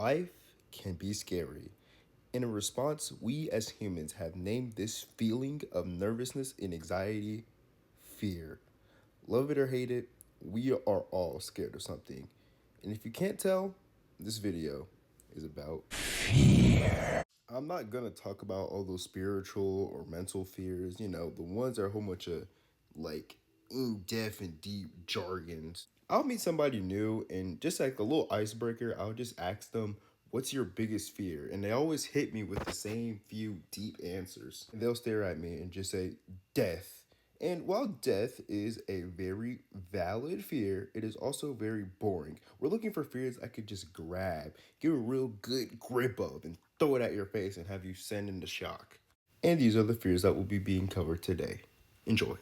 Life can be scary. In response, we as humans have named this feeling of nervousness and anxiety fear. Love it or hate it, we are all scared of something. And if you can't tell, this video is about fear. I'm not gonna talk about all those spiritual or mental fears, the ones that are a whole bunch of like in depth and deep jargons. I'll meet somebody new and just like a little icebreaker, I'll just ask them, what's your biggest fear? And they always hit me with the same few deep answers. And they'll stare at me and just say, death. And while death is a very valid fear, it is also very boring. We're looking for fears I could just grab, give a real good grip of, and throw it at your face and have you send into shock. And these are the fears that will be being covered today. Enjoy.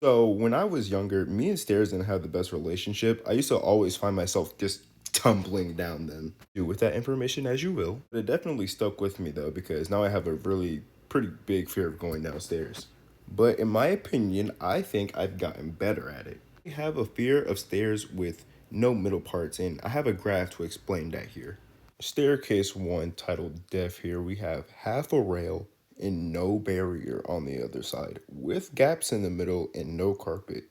So when I was younger, me and stairs didn't have the best relationship. I used to always find myself just tumbling down them. Do with that information as you will. But it definitely stuck with me though, because now I have a really pretty big fear of going downstairs. But in my opinion, I think I've gotten better at it. I have a fear of stairs with no middle parts, and I have a graph to explain that here. Staircase 1 titled Death here, we have half a rail and no barrier on the other side, with gaps in the middle and no carpet.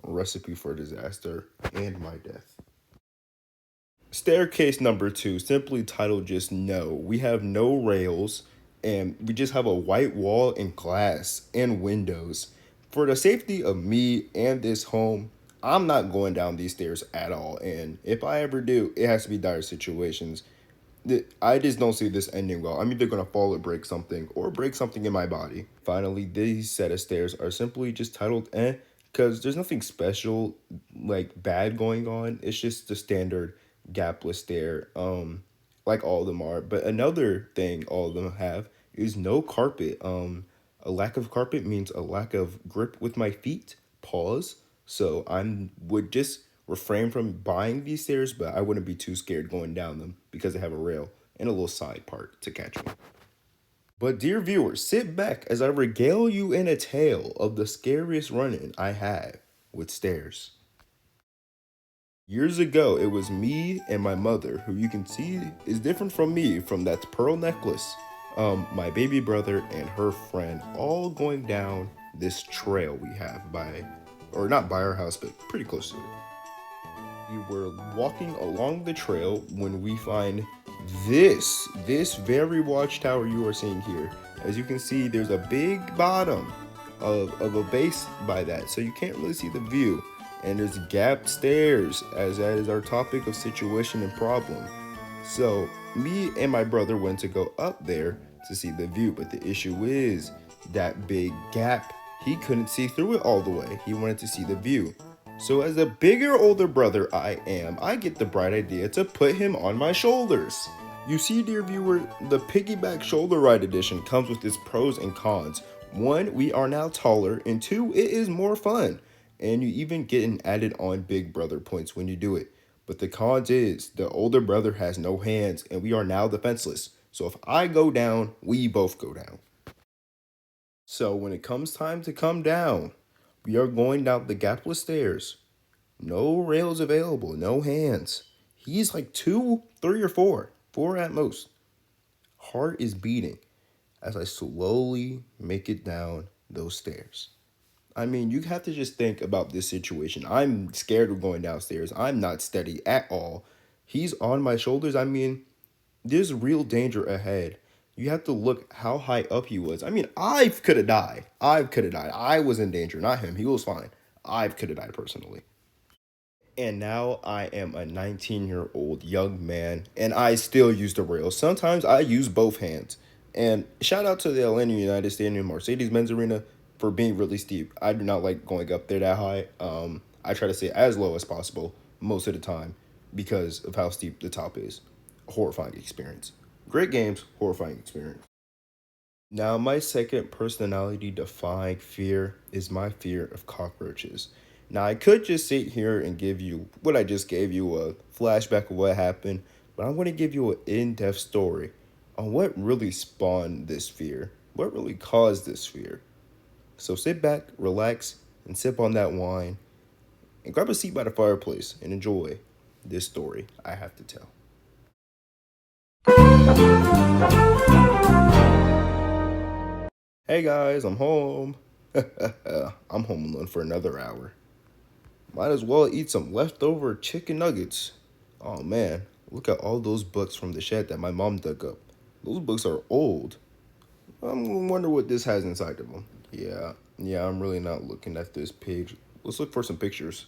Recipe for disaster and my death. Staircase number 2, simply titled just No. We have no rails and we just have a white wall and glass and windows. For the safety of me and this home, I'm not going down these stairs at all. And if I ever do, it has to be dire situations. I just don't see this ending well. I'm either gonna fall or break something in my body. Finally, these set of stairs are simply just titled because there's nothing special, like bad going on. It's just the standard gapless stair, like all of them are. But another thing all of them have is no carpet. A lack of carpet means a lack of grip with my feet. Pause. So I would just refrain from buying these stairs, but I wouldn't be too scared going down them because they have a rail and a little side part to catch me. But dear viewers, sit back as I regale you in a tale of the scariest run-in I had with stairs. Years ago, it was me and my mother, who you can see is different from me from that pearl necklace, my baby brother and her friend, all going down this trail we have or not by our house, but pretty close to it. We were walking along the trail when we find this very watchtower you are seeing here. As you can see, there's a big bottom of a base by that, so you can't really see the view. And there's gapped stairs, as that is our topic of situation and problem. So me and my brother went to go up there to see the view, but the issue is that big gap, he couldn't see through it all the way. He wanted to see the view. So as a bigger older brother I get the bright idea to put him on my shoulders. You see, dear viewer, the piggyback shoulder ride edition comes with its pros and cons. 1, we are now taller, and 2, it is more fun. And you even get an added on big brother points when you do it. But the cons is, the older brother has no hands, and we are now defenseless. So if I go down, we both go down. So when it comes time to come down, we are going down the gapless stairs. No rails available, no hands. He's like 2, 3, or 4. 4 at most. Heart is beating as I slowly make it down those stairs. I mean, you have to just think about this situation. I'm scared of going downstairs. I'm not steady at all. He's on my shoulders. I mean, there's real danger ahead. You have to look how high up he was. I mean, I could have died. I was in danger, not him. He was fine. I could have died personally. And now I am a 19-year-old young man, and I still use the rails. Sometimes I use both hands. And shout out to the Atlanta United Stadium, Mercedes-Benz Arena, for being really steep. I do not like going up there that high. I try to stay as low as possible most of the time because of how steep the top is. Horrifying experience. Great games, horrifying experience. Now, my second personality defying fear is my fear of cockroaches. Now, I could just sit here and give you what I just gave you, a flashback of what happened, but I'm going to give you an in-depth story on what really spawned this fear, what really caused this fear. So sit back, relax, and sip on that wine, and grab a seat by the fireplace and enjoy this story I have to tell. Hey guys, I'm home. I'm home alone for another hour. Might as well eat some leftover chicken nuggets. Oh man, look at all those books from the shed that my mom dug up. Those books are old. I'm wonder what this has inside of them. Yeah, I'm really not looking at this page. Let's look for some pictures.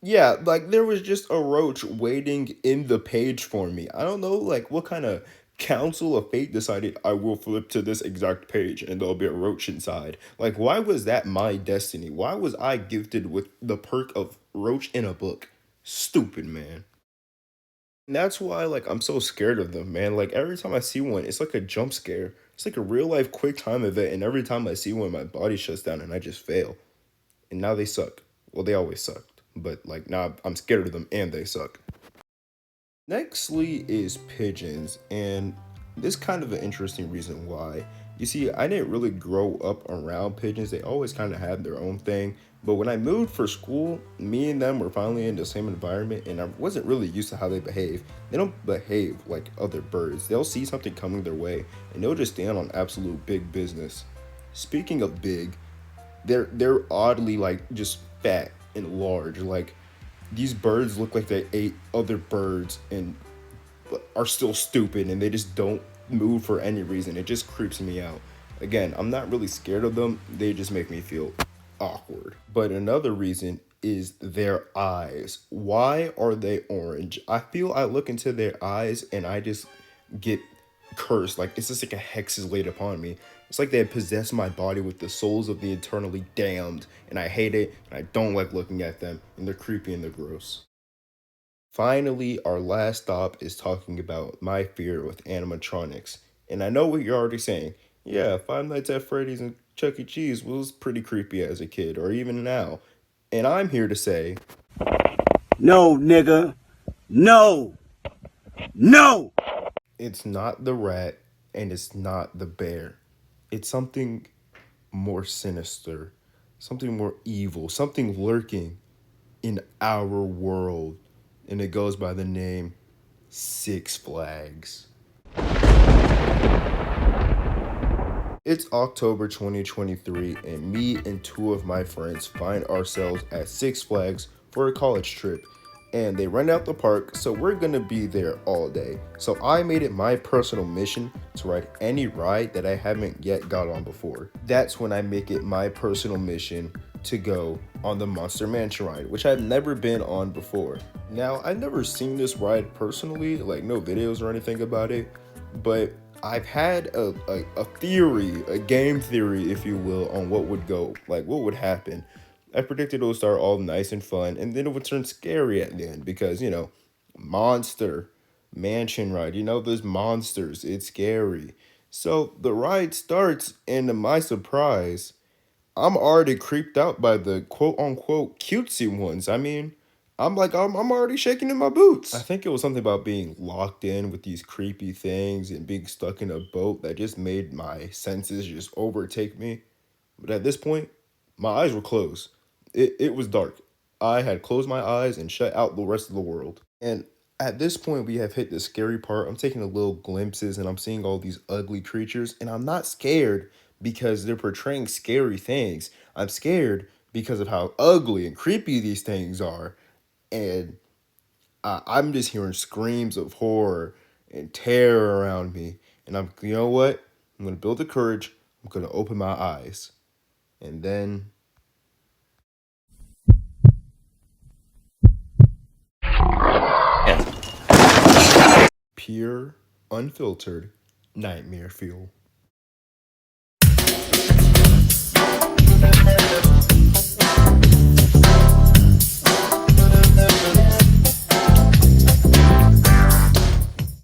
Yeah, like there was just a roach waiting in the page for me. I don't know, like what kind of council of fate decided I will flip to this exact page and there'll be a roach inside. Like, why was that my destiny? Why was I gifted with the perk of roach in a book? Stupid, man. And that's why, like, I'm so scared of them, man. Like, every time I see one, it's like a jump scare. It's like a real life quick time event, and every time I see one, my body shuts down and I just fail. And now they suck. Well, they always sucked, but like now I'm scared of them and they suck. Nextly is pigeons, and this kind of an interesting reason why. You see, I didn't really grow up around pigeons. They always kind of had their own thing. But when I moved for school, me and them were finally in the same environment, and I wasn't really used to how they behave. They don't behave like other birds. They'll see something coming their way, and they'll just stand on absolute big business. Speaking of big, they're oddly like just fat and large. Like these birds look like they ate other birds and are still stupid and they just don't move for any reason. It just creeps me out. Again, I'm not really scared of them. They just make me feel awkward. But another reason is their eyes. Why are they orange? I feel I look into their eyes and I just get cursed. Like it's just like a hex is laid upon me. It's like they have possessed my body with the souls of the eternally damned, and I hate it, and I don't like looking at them, and they're creepy and they're gross. Finally, our last stop is talking about my fear with animatronics. And I know what you're already saying. Yeah, Five Nights at Freddy's and Chuck E. Cheese was pretty creepy as a kid, or even now. And I'm here to say, no, nigga. No. No. it's not the rat and it's not the bear. It's something more sinister, something more evil, something lurking in our world. And it goes by the name Six Flags. It's October 2023, and me and two of my friends find ourselves at Six Flags for a college trip. And they rent out the park, so we're gonna be there all day. So I made it my personal mission to ride any ride that I haven't yet got on before. That's when I make it my personal mission to go on the Monster Mansion ride, which I've never been on before. Now, I've never seen this ride personally, like no videos or anything about it, but I've had a theory, a game theory, if you will, on what would go, like what would happen. I predicted it would start all nice and fun, and then it would turn scary at the end because, monster, mansion ride, there's monsters, it's scary. So the ride starts, and to my surprise, I'm already creeped out by the quote unquote cutesy ones. I mean, I'm already shaking in my boots. I think it was something about being locked in with these creepy things and being stuck in a boat that just made my senses just overtake me. But at this point, my eyes were closed. It was dark. I had closed my eyes and shut out the rest of the world. And at this point, we have hit the scary part. I'm taking a little glimpses and I'm seeing all these ugly creatures, and I'm not scared because they're portraying scary things. I'm scared because of how ugly and creepy these things are. And I'm just hearing screams of horror and terror around me. And you know what? I'm going to build the courage. I'm going to open my eyes. And then pure, unfiltered nightmare fuel.